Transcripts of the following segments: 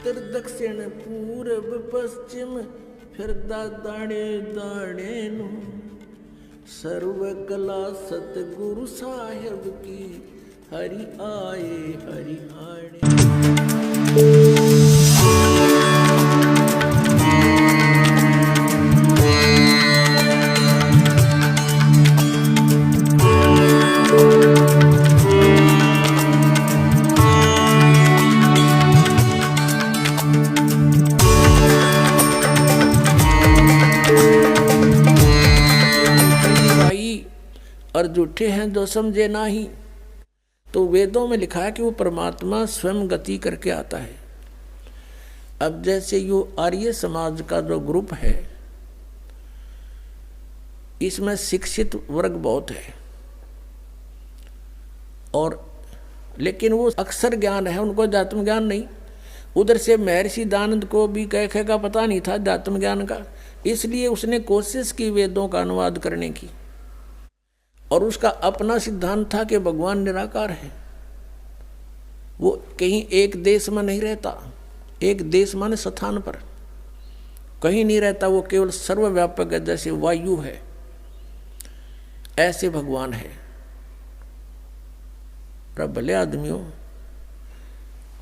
उत्तर दक्षिण पूरब पश्चिम फिरदा दाणे दाणे नु सर्व कला सतगुरु साहेब की हरि आए हरि आणे। और झूठे हैं जो समझे नाही। तो वेदों में लिखा है कि वो परमात्मा स्वयं गति करके आता है। अब जैसे यो आर्य समाज का जो ग्रुप है, इसमें शिक्षित वर्ग बहुत है, और लेकिन वो अक्षर ज्ञान है, उनको अध्यात्म ज्ञान नहीं। उधर से महर्षि दानंद को भी कह का पता नहीं था अध्यात्म ज्ञान का, इसलिए उसने कोशिश की वेदों का अनुवाद करने की, और उसका अपना सिद्धांत था कि भगवान निराकार है। वो कहीं एक देश में नहीं रहता, एक देश माने स्थान पर कहीं नहीं रहता, वो केवल सर्वव्यापक है, जैसे वायु है ऐसे भगवान है। भले आदमियों,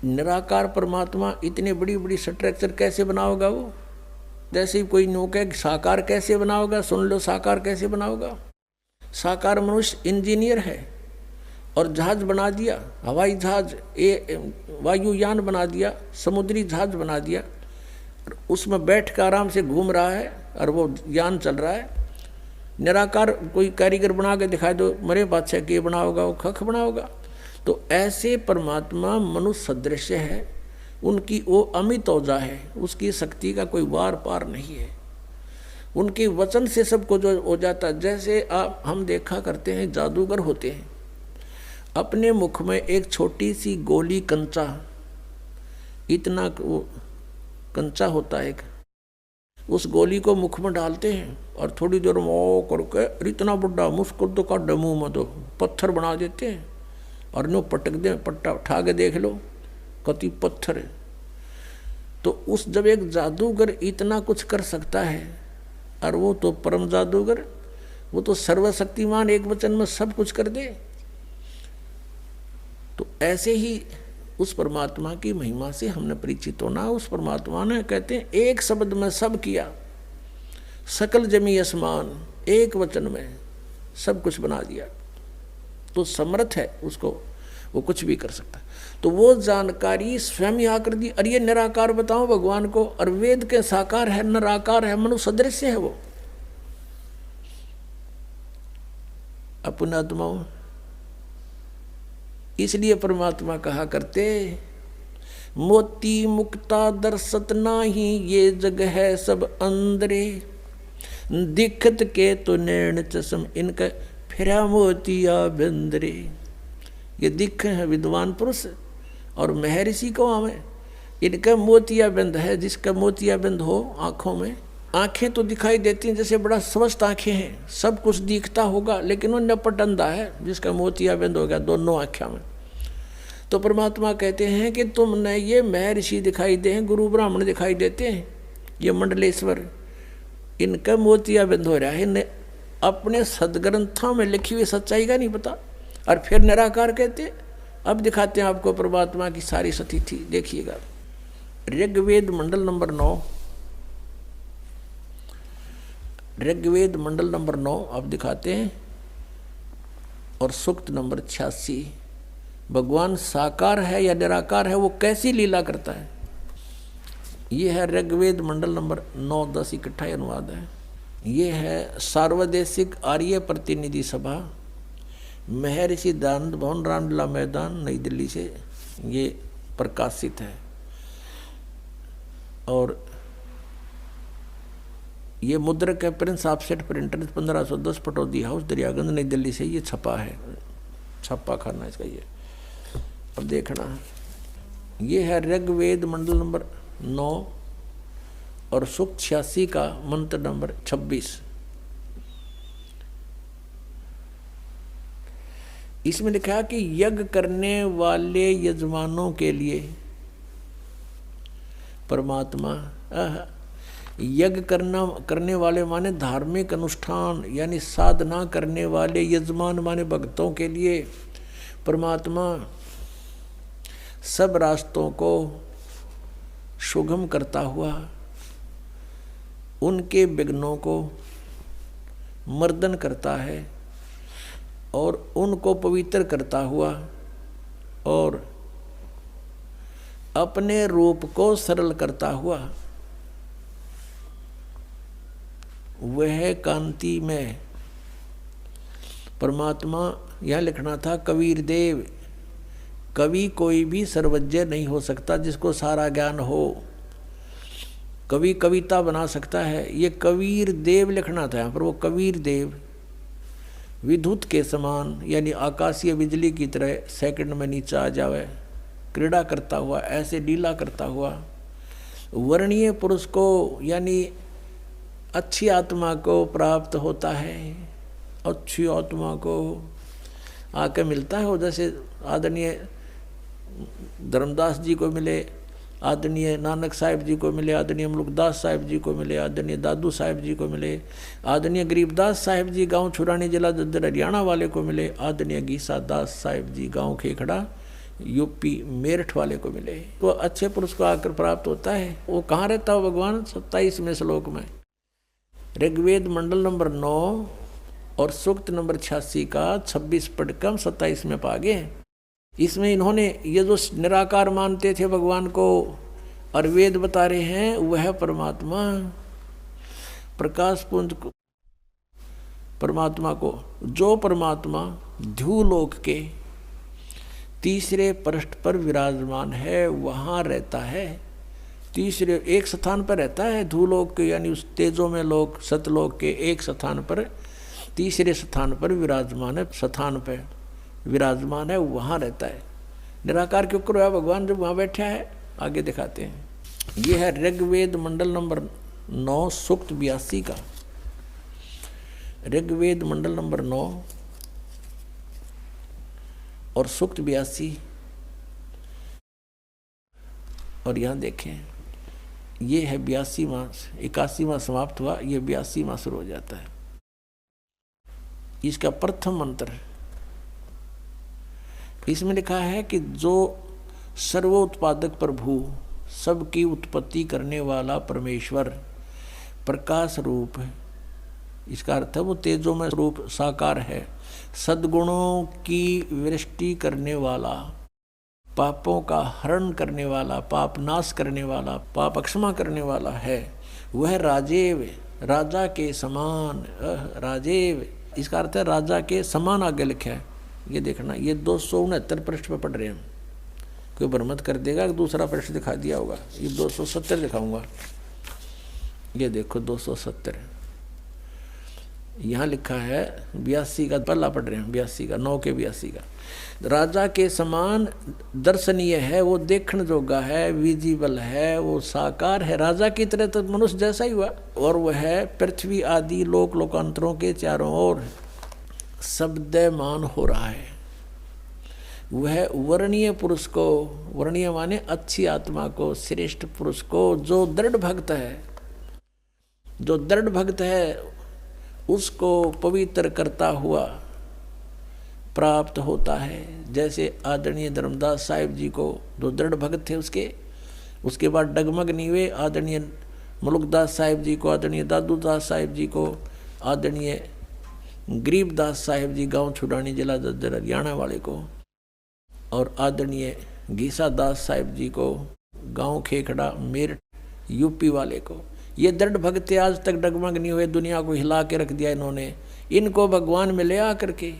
निराकार परमात्मा इतने बड़ी बड़ी स्ट्रक्चर कैसे बनाओगा वो? जैसे कोई नौके साकार कैसे बनाओगा, सुन लो साकार कैसे बनाओगा। साकार मनुष्य इंजीनियर है और जहाज बना दिया, हवाई जहाज, वायुयान बना दिया, समुद्री जहाज बना दिया, उसमें बैठ कर आराम से घूम रहा है और वो यान चल रहा है। निराकार कोई कारीगर बना के दिखाए दो, मरे बादशाह के बनाओगा, वो खख बनाओगा। तो ऐसे परमात्मा मनुष्य सदृश है, उनकी वो अमित औजा है, उसकी शक्ति का कोई वार पार नहीं है। उनके वचन से सबको जो हो जाता है। जैसे आप हम देखा करते हैं जादूगर होते हैं, अपने मुख में एक छोटी सी गोली कंचा, इतना वो कंचा होता है, उस गोली को मुख में डालते हैं और थोड़ी देर में ओ करके इतना बड़ा मुस्कुद का डमू में तो पत्थर बना देते हैं, और नो पटक दे, पट्टा उठा के देख लो कति पत्थर है। तो उस जब एक जादूगर इतना कुछ कर सकता है, और वो तो परम जादूगर, वो तो सर्वशक्तिमान, एक वचन में सब कुछ कर दे। तो ऐसे ही उस परमात्मा की महिमा से हमने परिचित होना। उस परमात्मा ने कहते हैं एक शब्द में सब किया, सकल जमी आसमान, एक वचन में सब कुछ बना दिया। तो समर्थ है, उसको वो कुछ भी कर सकता है। तो वो जानकारी स्वयं ही आकर दी। अरे ये निराकार बताओ भगवान को, और वेद के साकार है, निराकार है, मनुष्य सदृश है वो। अपनात्माओं, इसलिए परमात्मा कहा करते, मोती मुक्ता दर्शत नाही, ये जग है सब अंदरे, दिखत के तो नैन चश्म, इनका फिरा मोतिया बंदरे। ये दिख है विद्वान पुरुष और महर्षि को हमें, इनका मोतिया बंद है। जिसका मोतिया बंद हो आंखों में, आंखें तो दिखाई देती हैं जैसे बड़ा स्वस्थ आंखें हैं, सब कुछ दिखता होगा, लेकिन वो नपट अंधा है जिसका मोतिया बंद हो गया दोनों आंखों में। तो परमात्मा कहते हैं कि तुमने ये महर्षि दिखाई दे हैं, गुरु ब्राह्मण दिखाई देते हैं, ये मंडलेश्वर, इनका मोतिया बंद हो रहा है, इन्हें अपने सदग्रंथों में लिखी हुई सच्चाई का नहीं पता। और फिर निराकार कहते। अब दिखाते हैं आपको परमात्मा की सारी स्थिति, देखिएगा। ऋग्वेद मंडल नंबर 9, ऋग्वेद मंडल नंबर 9 अब दिखाते हैं, और सूक्त नंबर 86। भगवान साकार है या निराकार है, वो कैसी लीला करता है। ये है ऋग्वेद मंडल नंबर 9, 10 इकट्ठा अनुवाद है। ये है सार्वदेशिक आर्य प्रतिनिधि सभा, महर्षि दानंद भवन, रामलीला मैदान, नई दिल्ली से ये प्रकाशित है। और ये मुद्रक है Prince offset printer, 1510 Pataudi house, Daryaganj, नई दिल्ली से ये छपा है, छपा खाना इसका ये। अब देखना, ये है ऋग्वेद मंडल नंबर 9 और सूक्त 86 का मंत्र नंबर 26। इसमें लिखा कि यज्ञ करने वाले यजमानों के लिए परमात्मा। यज्ञ करने वाले माने धार्मिक अनुष्ठान यानी साधना करने वाले यजमान माने भक्तों के लिए परमात्मा सब रास्तों को सुगम करता हुआ उनके विघ्नों को मर्दन करता है और उनको पवित्र करता हुआ और अपने रूप को सरल करता हुआ वह कांति में परमात्मा। यह लिखना था कबीर देव। कवि कोई भी सर्वज्ञ नहीं हो सकता जिसको सारा ज्ञान हो। कवि कविता बना सकता है, ये कबीर देव लिखना था यहाँ पर। वो कबीर देव विद्युत के समान यानी आकाशीय बिजली की तरह सेकंड में नीचे आ जावे, क्रीड़ा करता हुआ, ऐसे लीला करता हुआ वर्णीय पुरुष को यानी अच्छी आत्मा को प्राप्त होता है। अच्छी आत्मा को आके मिलता है वो, जैसे आदरणीय धर्मदास जी को मिले, आदरणीय नानक साहिब जी को मिले, आदरणीय मुल्कदास साहिब जी को मिले, आदरणीय दादू साहिब जी को मिले, आदरणीय गरीबदास साहिब जी गांव छुरानी जिला दद्दर हरियाणा वाले को मिले, आदरणीय गीसा दास साहिब जी गांव खेखड़ा यूपी मेरठ वाले को मिले। तो अच्छे पुरुष को आकर प्राप्त होता है। वो कहाँ रहता हो भगवान? 27वें श्लोक में ऋग्वेद मंडल नंबर 9 और सूक्त नंबर 86 का 26 पढ़कर हम 27 में पा गए। इसमें इन्होंने ये जो निराकार मानते थे भगवान को और वेद बता रहे हैं वह परमात्मा प्रकाश पुंज को, परमात्मा को, जो परमात्मा ध्युलोक के तीसरे पृष्ठ पर विराजमान है वहाँ रहता है। तीसरे एक स्थान पर रहता है ध्युलोक के यानी उस तेजो में लोक सतलोक के एक स्थान पर, तीसरे स्थान पर विराजमान है, स्थान पर विराजमान है, वहाँ रहता है। निराकार क्यों करो है भगवान जब वहाँ बैठा है? आगे दिखाते हैं। ये है ऋग्वेद मंडल नंबर 9 सूक्त 82 का। ऋग्वेद मंडल नंबर 9 और सूक्त 82। और यहाँ देखें ये है 82वां, 81वां समाप्त हुआ, ये 82वां शुरू हो जाता है। इसका प्रथम मंत्र इसमें लिखा है कि जो सर्वोत्पादक प्रभु, सबकी उत्पत्ति करने वाला परमेश्वर प्रकाश रूप है। इसका अर्थ है वो तेजो में रूप साकार है, सद्गुणों की वृष्टि करने वाला, पापों का हरण करने वाला, पाप नाश करने वाला, पाप अक्षमा करने वाला है। वह राजेव, राजा के समान, राजेव इसका अर्थ है राजा के समान आगे लिखा है। ये देखना, ये 269 पृष्ठ पर पढ़ रहे हैं। कोई भ्रमत कर देगा कि दूसरा पृष्ठ दिखा दिया होगा। ये 270 दिखाऊंगा। ये देखो 270 यहाँ लिखा है। 82 का पहला पढ़ रहे हैं, 82 का 9 के 82 का। राजा के समान दर्शनीय है, वो देखने जोगा है, विजिबल है, वो साकार है। राजा की तरह तो मनुष्य जैसा ही हुआ। और वह है पृथ्वी आदि लोक लोकांतरों के चारों ओर शब्दमान हो रहा है। वह वर्णीय पुरुष को, वर्णीय माने अच्छी आत्मा को, श्रेष्ठ पुरुष को, जो दृढ़ भक्त है, जो दृढ़ भक्त है उसको पवित्र करता हुआ प्राप्त होता है। जैसे आदरणीय धर्मदास साहिब जी को जो दृढ़ भक्त थे उसके बाद डगमग नीवे, आदरणीय मुल्कदास साहिब जी को, आदरणीय दादू दास साहिब जी को, आदरणीय गरीबदास साहिब जी गांव छुड़ानी जिला दद्दर हरियाणा वाले को, और आदरणीय गीसा दास साहिब जी को गांव खेखड़ा मेरठ यूपी वाले को। ये दृढ़ भक्त आज तक डगमग नहीं हुए, दुनिया को हिला के रख दिया इन्होंने। इनको भगवान में ले आकर के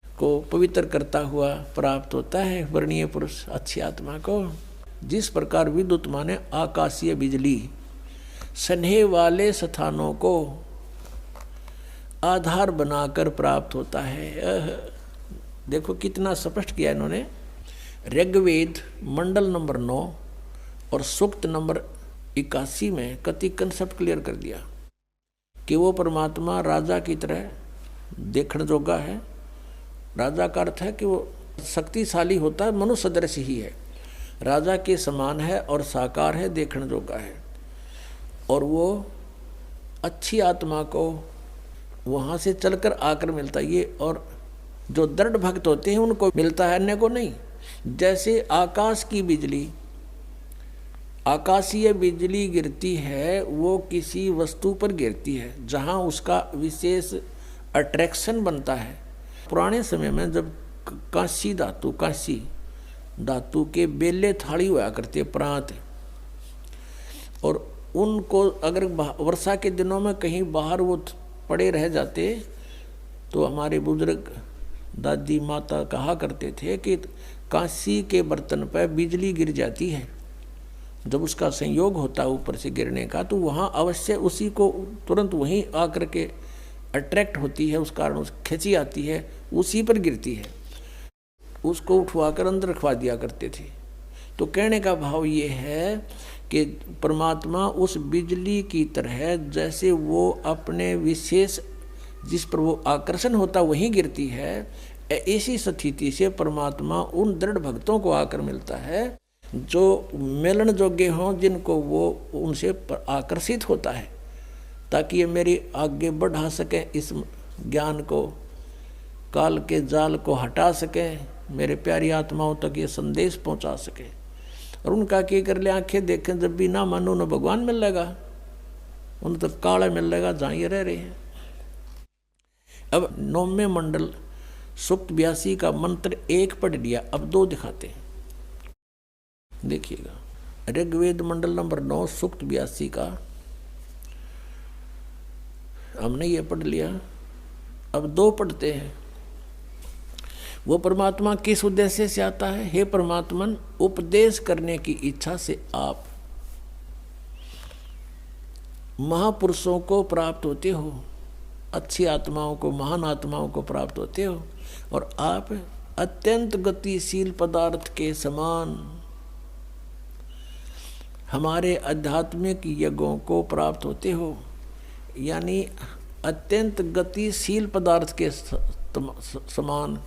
को पवित्र करता हुआ प्राप्त होता है वर्णीय पुरुष अच्छी आत्मा को। जिस प्रकार विद्युत माने आकाशीय बिजली सन्हे वाले स्थानों को आधार बनाकर प्राप्त होता है। देखो कितना स्पष्ट किया इन्होंने। ऋग्वेद मंडल नंबर 9 और सूक्त नंबर 81 में कति कंसेप्ट क्लियर कर दिया कि वो परमात्मा राजा की तरह देखने जोगा है। राजा का अर्थ है कि वो शक्तिशाली होता है, मनुष्य सदृश ही है। राजा के समान है और साकार है, देखने जोगा है। और वो अच्छी आत्मा को वहाँ से चलकर आकर मिलता है ये, और जो दृढ़ भक्त होते हैं उनको मिलता है, अन्य को नहीं। जैसे आकाश की बिजली, आकाशीय बिजली गिरती है वो किसी वस्तु पर गिरती है जहाँ उसका विशेष अट्रैक्शन बनता है। पुराने समय में जब कांसी धातु के बेले थाली हुआ करते प्रांत, और उनको अगर वर्षा के दिनों में कहीं बाहर वो पड़े रह जाते तो हमारे बुजुर्ग दादी माता कहा करते थे कि कांसी के बर्तन पर बिजली गिर जाती है, जब उसका संयोग होता है ऊपर से गिरने का तो वहाँ अवश्य उसी को तुरंत वहीं आकर के अट्रैक्ट होती है, उस कारण उस खिंची आती है, उसी पर गिरती है। उसको उठवाकर अंदर रखवा दिया करते थे। तो कहने का भाव ये है कि परमात्मा उस बिजली की तरह जैसे वो अपने विशेष जिस पर वो आकर्षण होता वहीं गिरती है, ऐसी स्थिति से परमात्मा उन दृढ़ भक्तों को आकर मिलता है जो मिलन योग्य हों, जिनको वो उनसे आकर्षित होता है, ताकि ये मेरी आगे बढ़ा सकें, इस ज्ञान को, काल के जाल को हटा सकें, मेरे प्यारी आत्माओं तक ये संदेश पहुंचा सके। और उनका क्या कर ले, आंखें देखें जब भी ना मानो न भगवान मिल लेगा, उन तक काला मिल लेगा जहाँ ये रह रहे हैं। अब 9वें मंडल सूक्त 82 का मंत्र 1 पढ़ लिया, अब 2 दिखाते हैं, देखिएगा। ऋग्वेद मंडल नंबर 9 सूक्त 82 का हमने ये पढ़ लिया, अब 2 पढ़ते हैं। वो परमात्मा किस उद्देश्य से आता है? हे परमात्मन, उपदेश करने की इच्छा से आप महापुरुषों को प्राप्त होते हो, अच्छी आत्माओं को, महान आत्माओं को प्राप्त होते हो, और आप अत्यंत गतिशील पदार्थ के समान हमारे आध्यात्मिक यज्ञों को प्राप्त होते हो। यानी अत्यंत गतिशील पदार्थ के समान,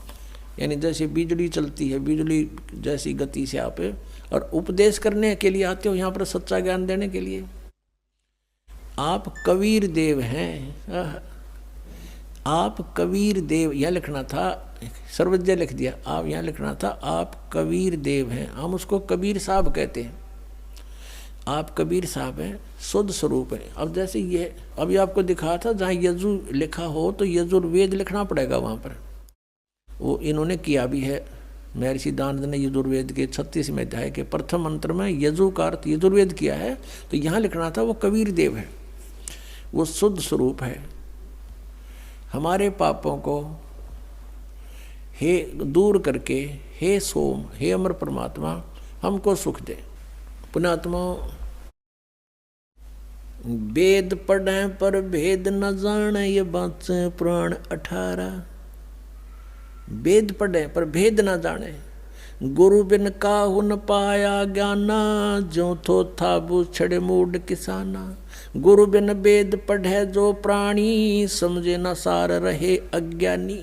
यानी जैसे बिजली चलती है, बिजली जैसी गति से आप, और उपदेश करने के लिए आते हो यहाँ पर, सच्चा ज्ञान देने के लिए। आप कबीर देव हैं, आप कबीर देव, यह लिखना था, सर्वज्ञ लिख दिया, आप यहाँ लिखना था आप कबीर देव हैं। हम उसको कबीर साहब कहते हैं, आप कबीर साहब हैं, शुद्ध स्वरूप है। अब जैसे ये अभी आपको दिखा था, जहाँ यजु लिखा हो तो यजुर्वेद लिखना पड़ेगा वहाँ पर, वो इन्होंने किया भी है। महर्षि दानंद ने यजुर्वेद के 36वें अध्याय के प्रथम मंत्र में यजु का अर्थ यजुर्वेद किया है, तो यहाँ लिखना था वो कबीर देव है, वो शुद्ध स्वरूप है। हमारे पापों को हे दूर करके, हे सोम, हे अमर परमात्मा, हमको सुख दे। पुण्यात्मा, वेद पढ़े पर भेद न जाने, ये बात से पुराण 18। वेद पढ़े पर भेद न जाने, गुरु बिन काहु न पाया ज्ञाना, जो थो था बूछड़ मूड किसाना। गुरु बिन वेद पढ़े जो प्राणी, समझे न सार रहे अज्ञानी।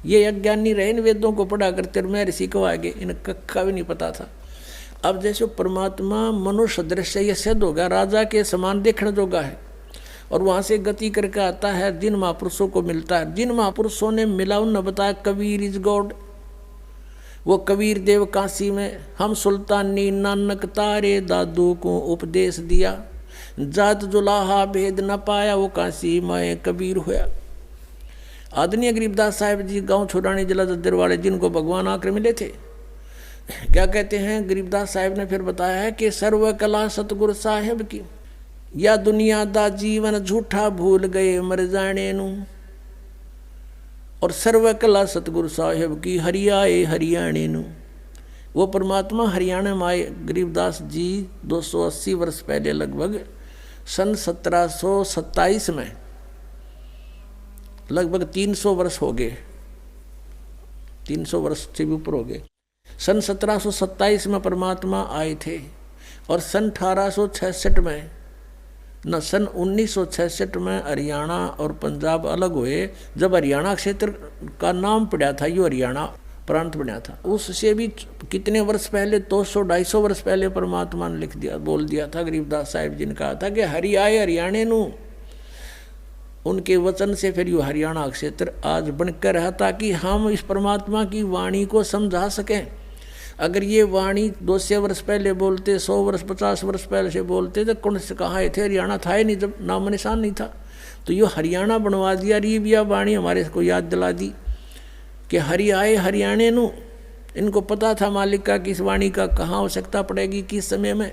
ये अज्ञानी रहे, इन वेदों को पढ़ा करते, मैं ऋषि को आगे इन कक्का भी नहीं पता था। अब जैसे परमात्मा मनुष्य दृश्य ये सिद्ध होगा, राजा के समान देखने जोगा है, और वहाँ से गति करके आता है, जिन महापुरुषों को मिलता है, जिन महापुरुषों ने मिला उन्होंने बताया कबीर इज गॉड। वो कबीर देव काशी में हम सुल्तानी नानक तारे दादू को उपदेश दिया, जात जुलाहा भेद न पाया, वो काशी माए कबीर हुआ। आदरणीय गरीबदास साहिब जी गांव छोड़ानी जिला जद्दर वाले, जिनको भगवान आकर मिले थे, क्या कहते हैं गरीबदास साहिब ने फिर बताया है कि सर्व कला सतगुरु साहिब की, या दुनिया दा जीवन झूठा भूल गए मर जाने नू, और सर्व कला सतगुरु साहिब की हरियाए हरियाणे नू। वो परमात्मा हरियाणा में आए गरीबदास जी 280 वर्ष पहले, लगभग सन 1727 में, लगभग 300 वर्ष हो गए, 300 वर्ष से भी ऊपर हो गए। सन 1727 में परमात्मा आए थे, और सन 1866 में न सन 1966 में हरियाणा और पंजाब अलग हुए। जब हरियाणा क्षेत्र का नाम पड़ा था, यो हरियाणा प्रांत बनाया था। उससे भी कितने वर्ष पहले, 200-250 वर्ष पहले परमात्मा ने लिख दिया, बोल दिया था। गरीबदास साहिब जी ने कहा था कि हरि आए हरियाणे नू। उनके वचन से फिर यू हरियाणा क्षेत्र आज बनकर रहा, ताकि हम इस परमात्मा की वाणी को समझा सकें। अगर ये वाणी 200 वर्ष पहले बोलते, 100 वर्ष 50 वर्ष पहले से बोलते, तो कौन से कहाँ थे, हरियाणा था ही नहीं, जब नाम निशान नहीं था। तो ये हरियाणा बनवा दिया। ये भी वाणी हमारे को याद दिला दी कि हरि आए हरियाणे नू। इनको पता था मालिक का कि इस वाणी का कहाँ आवश्यकता पड़ेगी, किस समय में।